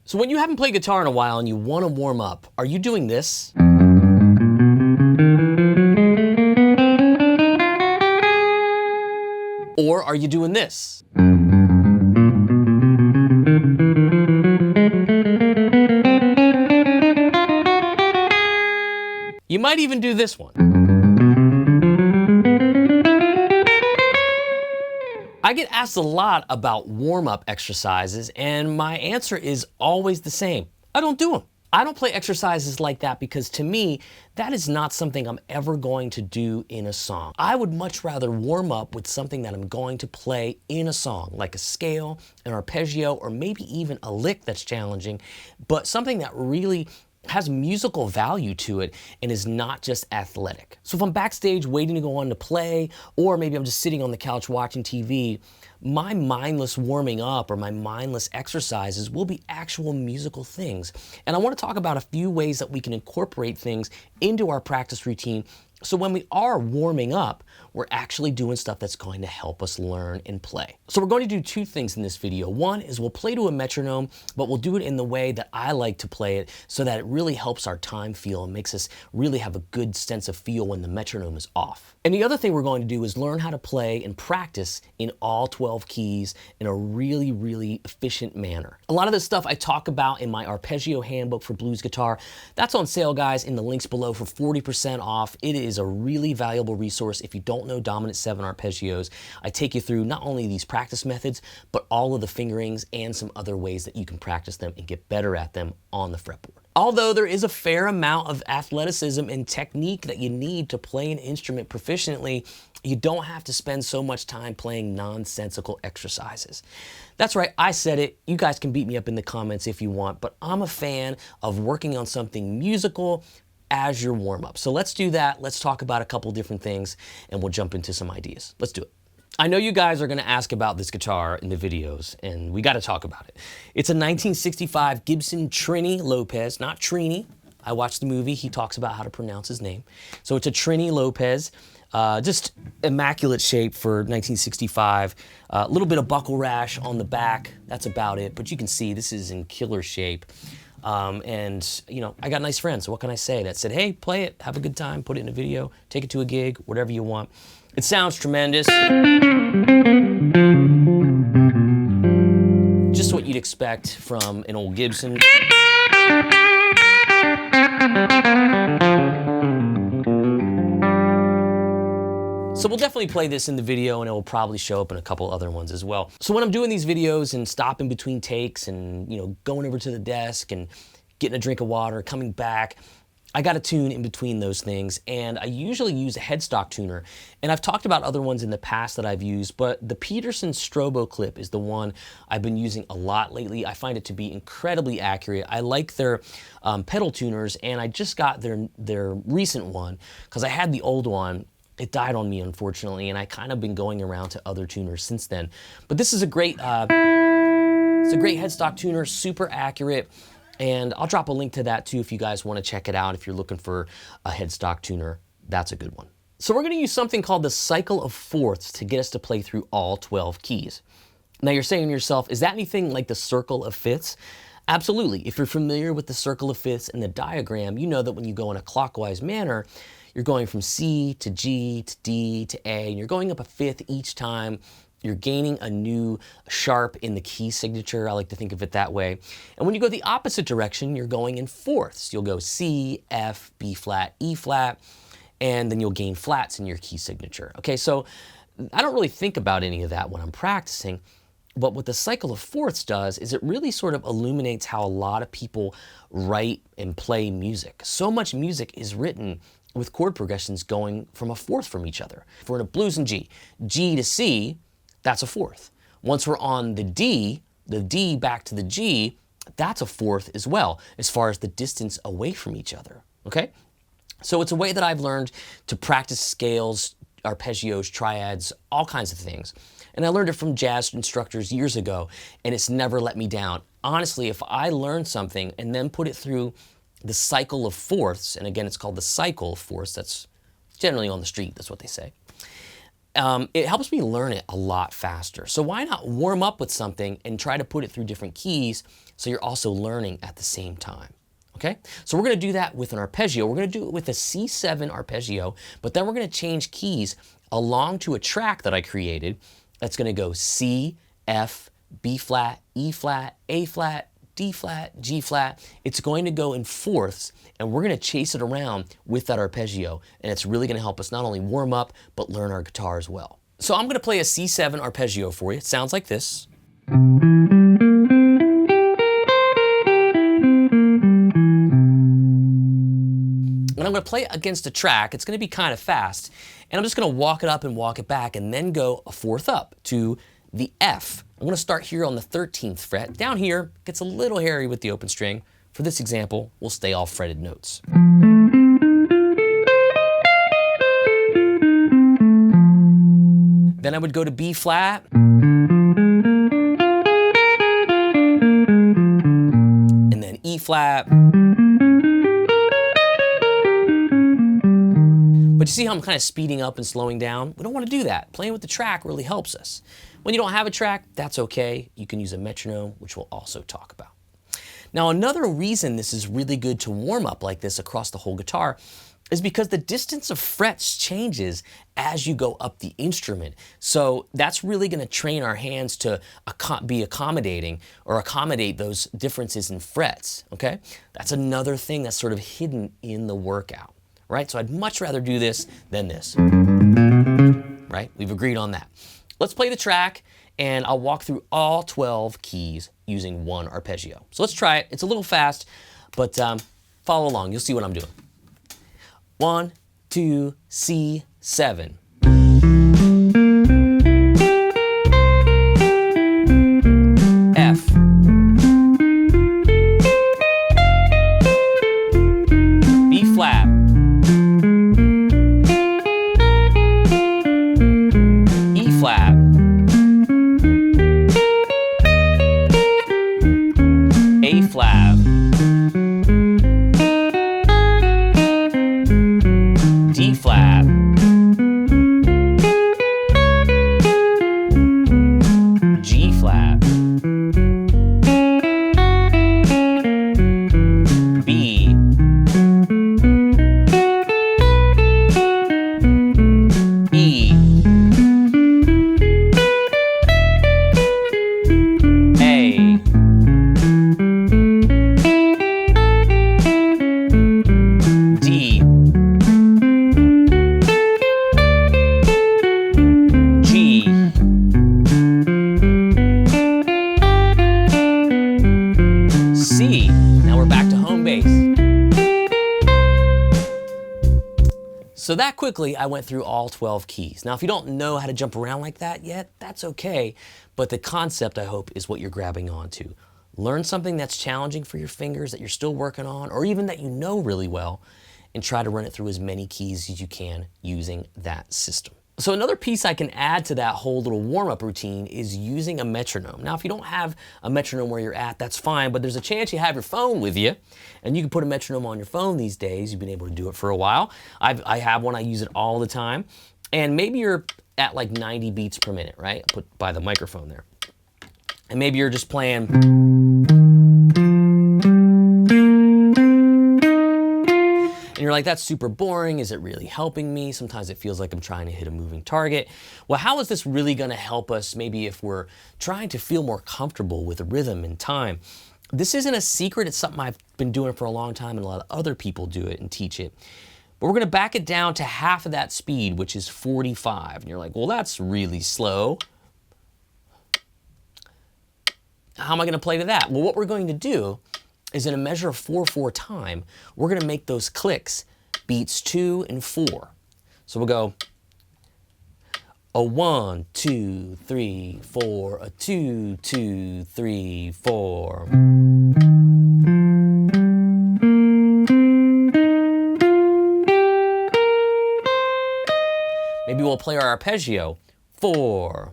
So when you haven't played guitar in a while and you want to warm up, are you doing this? Or are you doing this? You might even do this one. I get asked a lot about warm-up exercises, and my answer is always the same. I don't do them. I don't play exercises like that because to me, that is not something I'm ever going to do in a song. I would much rather warm up with something that I'm going to play in a song, like a scale, an arpeggio, or maybe even a lick that's challenging, but something that really has musical value to it and is not just athletic. So if I'm backstage waiting to go on to play, or maybe I'm just sitting on the couch watching TV, my mindless warming up or my mindless exercises will be actual musical things. And I want to talk about a few ways that we can incorporate things into our practice routine so when we are warming up, we're actually doing stuff that's going to help us learn and play. So we're going to do two things in this video. One is we'll play to a metronome, but we'll do it in the way that I like to play it so that it really helps our time feel and makes us really have a good sense of feel when the metronome is off. And the other thing we're going to do is learn how to play and practice in all 12 keys in a really, really efficient manner. A lot of this stuff I talk about in my Arpeggio handbook for blues guitar. That's on sale, guys, in the links below for 40% off. It is a really valuable resource if you don't know dominant 7 arpeggios. I take you through not only these practice methods, but all of the fingerings and some other ways that you can practice them and get better at them on the fretboard. Although there is a fair amount of athleticism and technique that you need to play an instrument proficiently, you don't have to spend so much time playing nonsensical exercises. That's right, I said it. You guys can beat me up in the comments if you want, but I'm a fan of working on something musical as your warm-up. So let's do that. Let's talk about a couple different things and we'll jump into some ideas. Let's do it. I know you guys are going to ask about this guitar in the videos, and we got to talk about it. It's a 1965 Gibson Trini Lopez, not Trini. I watched the movie. He talks about how to pronounce his name. So it's a Trini Lopez, just immaculate shape for 1965. A little bit of buckle rash on the back. That's about it. But you can see this is in killer shape. And, you know, I got nice friends, so what can I say, that said, hey, play it, have a good time, put it in a video, take it to a gig, whatever you want. It sounds tremendous. Just what you'd expect from an old Gibson. So we'll definitely play this in the video and it will probably show up in a couple other ones as well. So when I'm doing these videos and stopping between takes and, you know, going over to the desk and getting a drink of water, coming back, I got a tune in between those things, and I usually use a headstock tuner. And I've talked about other ones in the past that I've used, but the Peterson StroboClip is the one I've been using a lot lately. I find it to be incredibly accurate. I like their pedal tuners, and I just got their recent one because I had the old one. It died on me, unfortunately, and I kind of been going around to other tuners since then. But this is a great, it's a great headstock tuner, super accurate. And I'll drop a link to that too if you guys want to check it out. If you're looking for a headstock tuner, that's a good one. So we're going to use something called the cycle of fourths to get us to play through all 12 keys. Now you're saying to yourself, is that anything like the circle of fifths? Absolutely. If you're familiar with the circle of fifths in the diagram, you know that when you go in a clockwise manner, you're going from C to G to D to A, and you're going up a fifth each time. You're gaining a new sharp in the key signature. I like to think of it that way. And when you go the opposite direction, you're going in fourths. You'll go C, F, B flat, E flat, and then you'll gain flats in your key signature. Okay, so I don't really think about any of that when I'm practicing, but what the cycle of fourths does is it really sort of illuminates how a lot of people write and play music. So much music is written with chord progressions going from a fourth from each other. If we're in a blues in G, G to C, that's a fourth. Once we're on the D back to the G, that's a fourth as well, as far as the distance away from each other, okay? So it's a way that I've learned to practice scales, arpeggios, triads, all kinds of things. And I learned it from jazz instructors years ago, and it's never let me down. Honestly, if I learn something and then put it through the cycle of fourths, and again, it's called the cycle of fourths, that's generally on the street, that's what they say. it helps me learn it a lot faster. So why not warm up with something and try to put it through different keys so you're also learning at the same time, okay? So we're gonna do that with an arpeggio. We're gonna do it with a C7 arpeggio, but then we're gonna change keys along to a track that I created that's gonna go C, F, B flat, E flat, A flat, D flat, G flat. It's going to go in fourths, and we're gonna chase it around with that arpeggio, and it's really gonna help us not only warm up, but learn our guitar as well. So I'm gonna play a C7 arpeggio for you. It sounds like this. And I'm gonna play it against a track. It's gonna be kind of fast, and I'm just gonna walk it up and walk it back, and then go a fourth up to the F. I'm gonna start here on the 13th fret. Down here, gets a little hairy with the open string. For this example, we'll stay all fretted notes. Then I would go to B flat. And then E flat. But you see how I'm kind of speeding up and slowing down? We don't want to do that. Playing with the track really helps us. When you don't have a track, that's okay. You can use a metronome, which we'll also talk about. Now, another reason this is really good to warm up like this across the whole guitar is because the distance of frets changes as you go up the instrument. So that's really going to train our hands to be accommodating or accommodate those differences in frets, okay? That's another thing that's sort of hidden in the workout, right? So I'd much rather do this than this, right? We've agreed on that. Let's play the track, and I'll walk through all 12 keys using one arpeggio. So let's try it. It's a little fast, but follow along. You'll see what I'm doing. 1, 2, C7. F. B flat. E flat. A flat. D flat. G flat. B. E. A. D. G. C. Now we're back to home base. So that quickly, I went through all 12 keys. Now, if you don't know how to jump around like that yet, that's okay. But the concept, I hope, is what you're grabbing onto. Learn something that's challenging for your fingers that you're still working on, or even that you know really well, and try to run it through as many keys as you can using that system. So another piece I can add to that whole little warm-up routine is using a metronome. Now, if you don't have a metronome where you're at, that's fine, but there's a chance you have your phone with you, and you can put a metronome on your phone these days. You've been able to do it for a while. I have one, I use it all the time. And maybe you're at like 90 beats per minute, right? Put by the microphone there. And maybe you're just playing. And you're like, that's super boring. Is it really helping me? Sometimes it feels like I'm trying to hit a moving target. Well, how is this really gonna help us maybe if we're trying to feel more comfortable with rhythm and time? This isn't a secret. It's something I've been doing for a long time, and a lot of other people do it and teach it. But we're gonna back it down to half of that speed, which is 45. And you're like, well, that's really slow. How am I gonna play to that? Well, what we're going to do is in a measure of 4/4 time, we're gonna make those clicks beats 2 and 4. So we'll go a 1, 2, 3, 4, a 2, 2, 3, 4. Maybe we'll play our arpeggio, 4.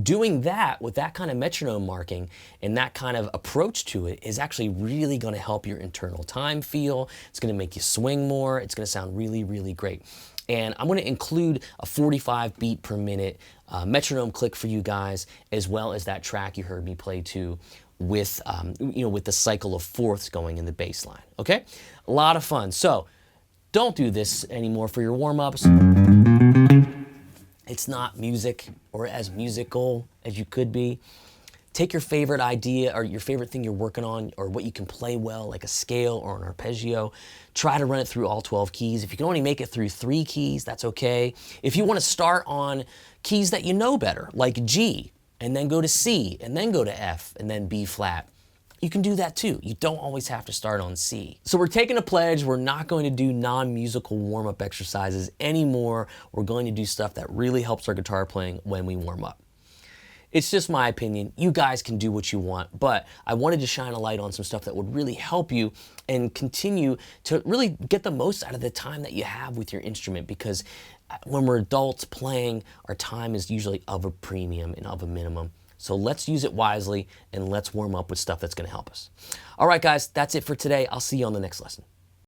Doing that that, with that kind of metronome marking and that kind of approach to it, is actually really going to help your internal time feel. It's going to make you swing more. It's going to sound really, really great. And I'm going to include a 45 beat per minute metronome click for you guys, as well as that track you heard me play to with, with the cycle of fourths going in the bass line. Okay, a lot of fun. So don't do this anymore for your warm-ups. It's not music or as musical as you could be. Take your favorite idea or your favorite thing you're working on, or what you can play well, like a scale or an arpeggio. Try to run it through all 12 keys. If you can only make it through 3 keys, that's okay. If you want to start on keys that you know better, like G, and then go to C, and then go to F, and then B flat, you can do that too. You don't always have to start on C. So we're taking a pledge. We're not going to do non-musical warm-up exercises anymore. We're going to do stuff that really helps our guitar playing when we warm up. It's just my opinion. You guys can do what you want, but I wanted to shine a light on some stuff that would really help you and continue to really get the most out of the time that you have with your instrument, because when we're adults playing, our time is usually of a premium and of a minimum. So let's use it wisely, and let's warm up with stuff that's going to help us. All right, guys, that's it for today. I'll see you on the next lesson.